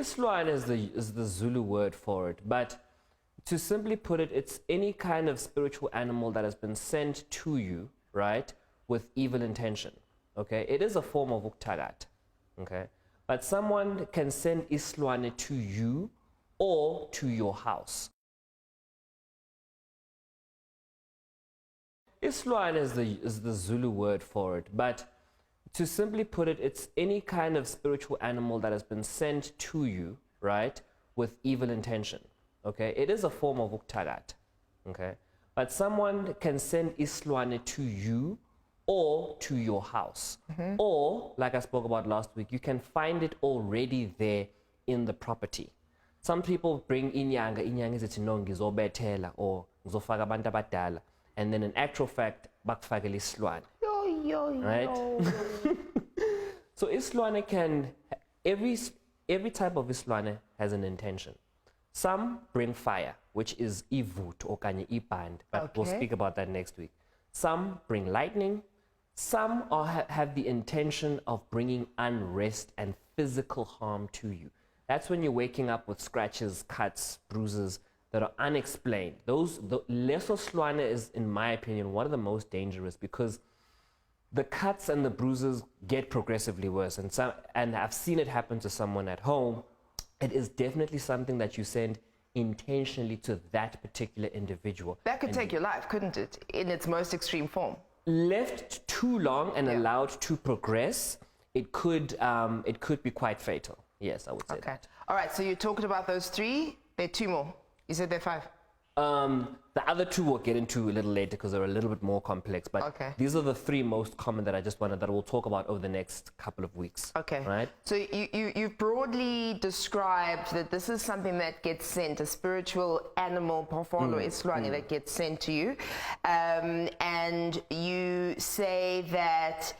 Isilwane is the Zulu word for it, but to simply put it, it's any kind of spiritual animal that has been sent to you, right, with evil intention. Okay, it is a form of uktagat. Okay, but someone can send Isilwane to you or to your house. Isilwane is the Zulu word for it, but to simply put it, it's any kind of spiritual animal that has been sent to you, right, with evil intention. Okay, it is a form of uktagat. Okay, but someone can send Isilwane to you or to your house. Or, like I spoke about last week, you can find it already there in the property. Some people bring inyanga is ithi no ngizobethela or ngizofaka abantu abadala, and then in actual fact bakufakela Isilwane. Right? So Isilwane can, every type of Isilwane has an intention. Some bring fire, which is ivut or kanye iband, but we'll speak about that next week. Some bring lightning. Some have the intention of bringing unrest and physical harm to you. That's when you're waking up with scratches, cuts, bruises that are unexplained. The leso Isilwane is, in my opinion, one of the most dangerous because the cuts and the bruises get progressively worse. And I've seen it happen to someone at home. It is definitely something that you send intentionally to that particular individual. That could take your life, couldn't it, in its most extreme form? Left too long and allowed to progress, it could be quite fatal. Yes, I would say that. All right, so you're talking about those three. There are two more. You said there are five. The other two we'll get into a little later because they're a little bit more complex. But these are the three most common that we'll talk about over the next couple of weeks. Okay. Right. So you've broadly described that this is something that gets sent, a spiritual animal, Pofolo Isilwane, that gets sent to you, and you say that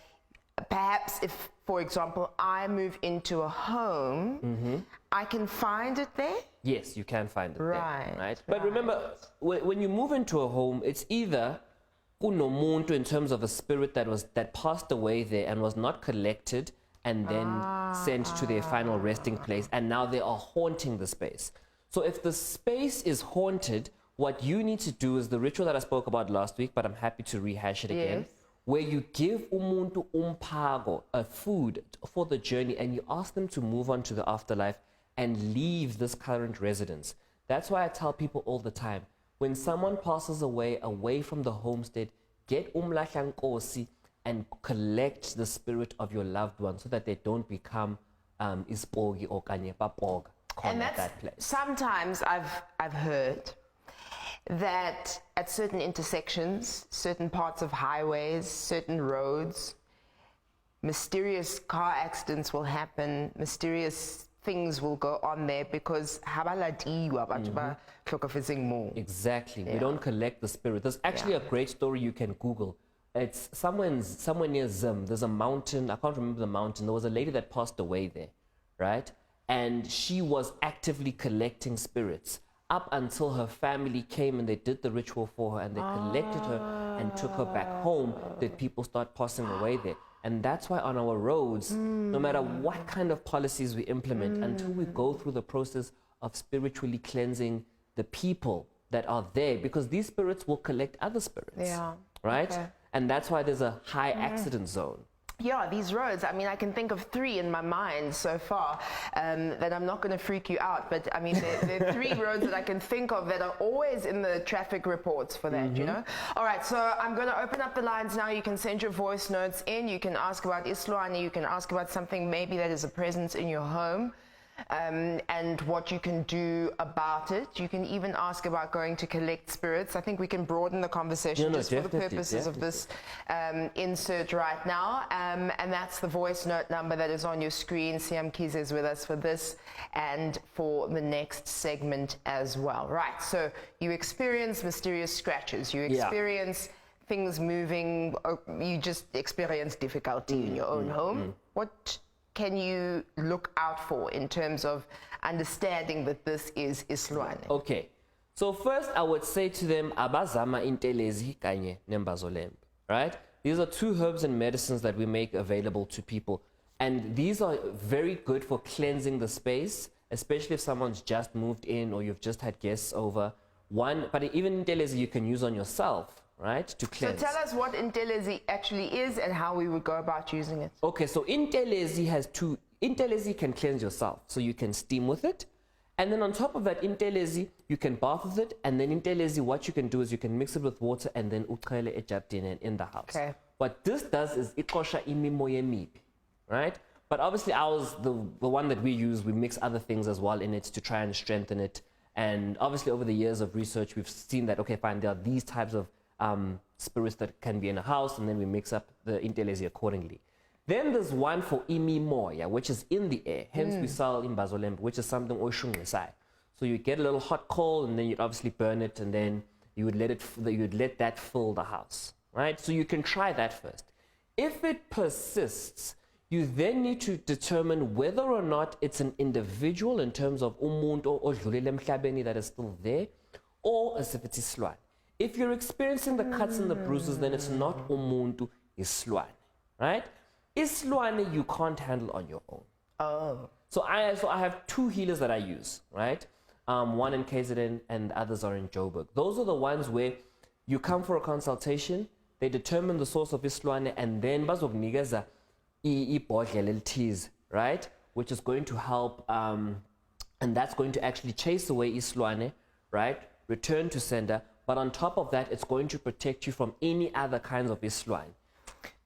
perhaps if, for example, I move into a home, I can find it there? Yes, you can find it there. Right? But remember, when you move into a home, it's either kunomuntu in terms of a spirit that passed away there and was not collected and then sent to their final resting place, and now they are haunting the space. So if the space is haunted, what you need to do is the ritual that I spoke about last week, but I'm happy to rehash it again, where you give umuntu umpago, a food for the journey, and you ask them to move on to the afterlife and leave this current residence. That's why I tell people all the time, when someone passes away from the homestead, get umlahlankosi and collect the spirit of your loved one so that they don't become ispogi or kanye papoga at that place. Sometimes I've heard that at certain intersections, certain parts of highways, certain roads, mysterious car accidents will happen, mysterious things will go on there because exactly. We don't collect the spirit. There's actually a great story you can Google. It's somewhere near Zim. There's a mountain. I can't remember the mountain. There was a lady that passed away there, right? And she was actively collecting spirits up until her family came and they did the ritual for her and they collected her and took her back home. That people start passing away there. And that's why on our roads, no matter what kind of policies we implement, until we go through the process of spiritually cleansing the people that are there, because these spirits will collect other spirits, right? And that's why there's a high accident zone. Yeah, these roads, I mean, I can think of three in my mind so far that I'm not going to freak you out, but I mean, there are three roads that I can think of that are always in the traffic reports for that, you know? All right, so I'm going to open up the lines now. You can send your voice notes in. You can ask about Isilwane. You can ask about something maybe that is a presence in your home. And what you can do about it. You can even ask about going to collect spirits. I think we can broaden the conversation just for the purposes of this insert right now. And that's the voice note number that is on your screen. Siam Kiz is with us for this and for the next segment as well. Right, so you experience mysterious scratches. You experience things moving. You just experience difficulty in your own home. What can you look out for in terms of understanding that this is Isilwane? Okay, so first I would say to them, abazama intelezi kanye nembazolembe, right? These are two herbs and medicines that we make available to people. And these are very good for cleansing the space, especially if someone's just moved in or you've just had guests over. But even intelezi you can use on yourself, right, to cleanse. So tell us what intelezi actually is and how we would go about using it. Okay, so intelezi has two. Intelezi can cleanse yourself, so you can steam with it. And then on top of that, intelezi, you can bath with it. And then intelezi, what you can do is you can mix it with water and then uqhele ejardini in the house. Okay. What this does is iqosha imimoya emibi, right? But obviously ours, the one that we use, we mix other things as well in it to try and strengthen it. And obviously over the years of research, we've seen that, okay, fine, there are these types of spirits that can be in a house, and then we mix up the intelezi accordingly. Then there's one for imimoya, which is in the air. Hence we sell imbazolembe, which is something oshungisai. So you get a little hot coal, and then you'd obviously burn it, and then you would let that fill the house, right? So you can try that first. If it persists, you then need to determine whether or not it's an individual in terms of umuntu odlulele emhlabeni that is still there, or as if it's Isilwane. If you're experiencing the cuts and the bruises, then it's not umuntu, Isilwane, right? Isilwane you can't handle on your own. Oh. So I have two healers that I use, right? One in KZN and the others are in Joburg. Those are the ones where you come for a consultation, they determine the source of Isilwane, and then bazokunikeza ibhodlela elithize, right? Which is going to help, and that's going to actually chase away Isilwane, right? Return to sender, but on top of that, it's going to protect you from any other kinds of Isilwane.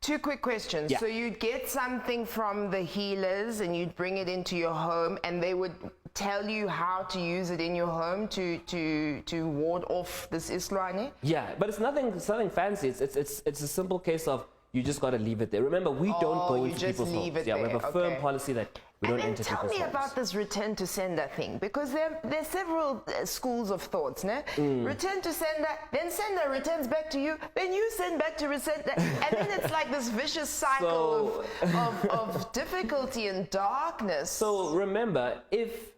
Two quick questions. Yeah. So you'd get something from the healers and you'd bring it into your home, and they would tell you how to use it in your home to ward off this Isilwane? Yeah, but it's nothing fancy. It's a simple case of you just got to leave it there. Remember, we don't go into people's homes. Yeah, we have a firm policy that we don't enter people's homes. Tell me about this return to sender thing, because there's several schools of thoughts, ne? Return to sender, then sender returns back to you, then you send back to sender, and then it's like this vicious cycle of difficulty and darkness. So remember, if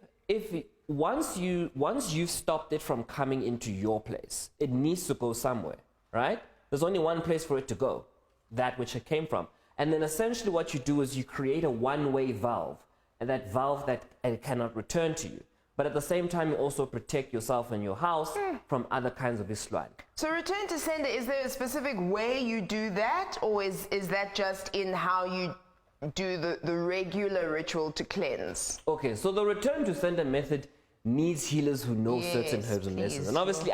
once you've stopped it from coming into your place, it needs to go somewhere, right? There's only one place for it to go, that which it came from. And then essentially what you do is you create a one-way valve, and that valve that it cannot return to you. But at the same time, you also protect yourself and your house from other kinds of Isilwane. So return to sender, is there a specific way you do that, or is that just in how you do the regular ritual to cleanse? Okay, so the return to sender method needs healers who know certain herbs and medicines. And obviously